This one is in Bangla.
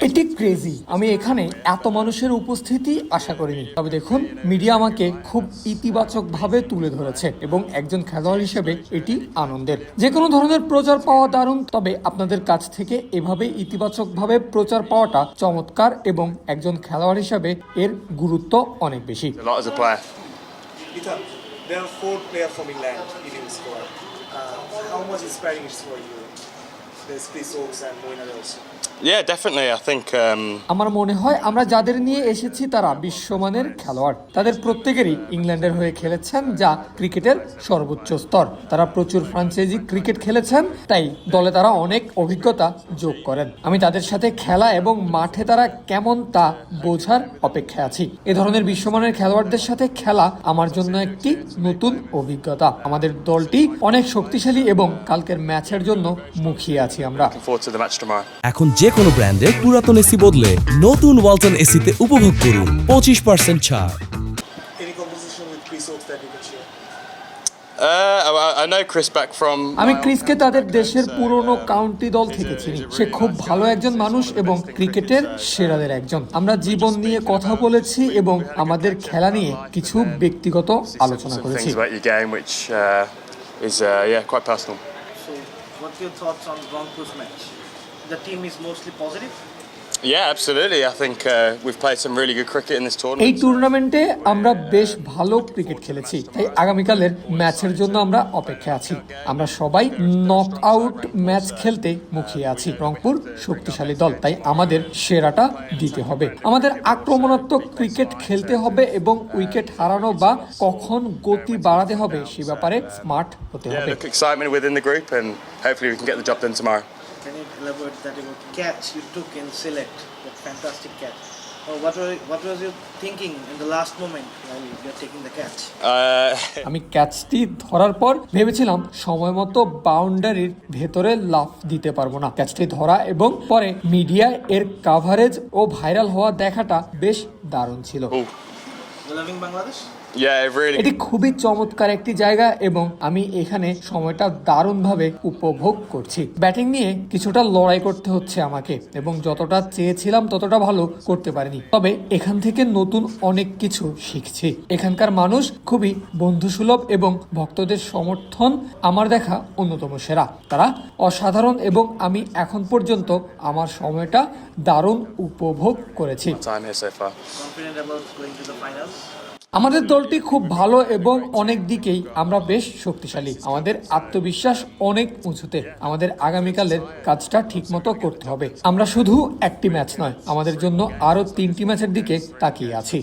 এটি ক্রেজি। আমি এখানে এত মানুষের উপস্থিতি আশা করিনি। তবে দেখুন, মিডিয়া আমাকে খুব ইতিবাচকভাবে তুলে ধরেছে এবং একজন খেলোয়াড় হিসেবে এটি আনন্দের। যে কোনো ধরনের প্রচার পাওয়া দারুণ, তবে আপনাদের কাছ থেকে এভাবে ইতিবাচকভাবে প্রচার পাওয়াটা চমৎকার এবং একজন খেলোয়াড় হিসেবে এর গুরুত্ব অনেক বেশি। There are 4 players from England in your squad. How much inspiring is for you? There's Chris Oakes and Moeen Ali also. Yeah, definitely. I think আমার মনে হয় আমরা যাদের নিয়ে এসেছি তারা বিশ্বমানের খেলোয়াড়। তাদের প্রত্যেকেরই ইংল্যান্ডের হয়ে খেলেছেন, যা ক্রিকেটের সর্বোচ্চ স্তর। তারা প্রচুর ফ্র্যাঞ্চাইজি ক্রিকেট খেলেছেন, তাই দলে তারা অনেক অভিজ্ঞতা যোগ করেন। আমি তাদের সাথে খেলা এবং মাঠে তারা কেমন তা বোঝার অপেক্ষায় আছি। এ ধরনের বিশ্বমানের খেলোয়াড়দের সাথে খেলা আমার জন্য একটি নতুন অভিজ্ঞতা। আমাদের দলটি অনেক শক্তিশালী এবং কালকের ম্যাচের জন্য মুখিয়ে আছি আমরা। looking forward to the match tomorrow. এখন যে কোনো ব্র্যান্ডের পুরাতন এসি বদলে নতুন ওয়ালটন এসিতে উপভোগ করুন 25% ছাড়। Any conversation with Chris Oakes that you can share? I know Chris back from. আমি ক্রিসকে তাদের দেশের পুরনো কাউন্টি দল থেকে চিনি। সে খুব ভালো একজন মানুষ এবং ক্রিকেটের সেরাদের একজন। আমরা জীবন নিয়ে কথা বলেছি এবং আমাদের খেলা নিয়ে কিছু ব্যক্তিগত আলোচনা some করেছি। things about your game, which is quite personal. So, what's your thoughts on Broncos match? The team is mostly positive. Yeah, absolutely. I think we've played some really good cricket in this এই tournament. টুর্নামেন্টে আমরা বেশ ভালো ক্রিকেট খেলেছি, তাই আগামীকালের ম্যাচের জন্য আমরা অপেক্ষায় আছি। আমরা সবাই নক আউট ম্যাচ খেলতে মুখিয়ে আছি। রংপুর শক্তিশালী দল, তাই আমাদের সেরাটা দিতে হবে। আমাদের আক্রমণাত্মক ক্রিকেট খেলতে হবে এবং উইকেট হারানো বা কখন গতি বাড়াতে হবে সে ব্যাপারে স্মার্ট হতে Yeah, হবে। look, excitement within the group, and hopefully we can get the job done tomorrow. Can you elaborate that about catch you took in select? That fantastic catch. Or what was your thinking in the last moment while you're taking the catch? আমি ক্যাচটি ধরার পর ভেবেছিলাম সময় মতো বাউন্ডারির ভেতরে লাফ দিতে পারবো না। ক্যাচটি ধরা এবং পরে মিডিয়ায় এর কাভারেজ ও ভাইরাল হওয়া দেখাটা বেশ দারুণ ছিল। You loving Bangladesh? Yeah, really. এটি খুবই চমৎকার একটি জায়গা এবং আমি এখানে সময়টা দারুণভাবে উপভোগ করছি। ব্যাটিং নিয়ে কিছুটা লড়াই করতে হচ্ছে আমাকে এবং যতটা চেয়েছিলাম ততটা ভালো করতে পারিনি। তবে এখান থেকে নতুন অনেক কিছু শিখছি। এখানকার মানুষ খুবই বন্ধুসুলভ এবং ভক্তদের সমর্থন আমার দেখা অন্যতম সেরা। তারা অসাধারণ এবং আমি এখন পর্যন্ত আমার সময়টা দারুণ উপভোগ করেছি। Time here so far. Confident about going to the finals? আমাদের দলটি খুব ভালো এবং অনেক দিকেই আমরা বেশ শক্তিশালী। আমাদের আত্মবিশ্বাস অনেক উঁচুতে। আমাদের আগামীকালের কাজটা ঠিকমতো করতে হবে। আমরা শুধু একটি ম্যাচ নয়, আমাদের জন্য আরো 3টি ম্যাচের দিকে তাকিয়ে আছি।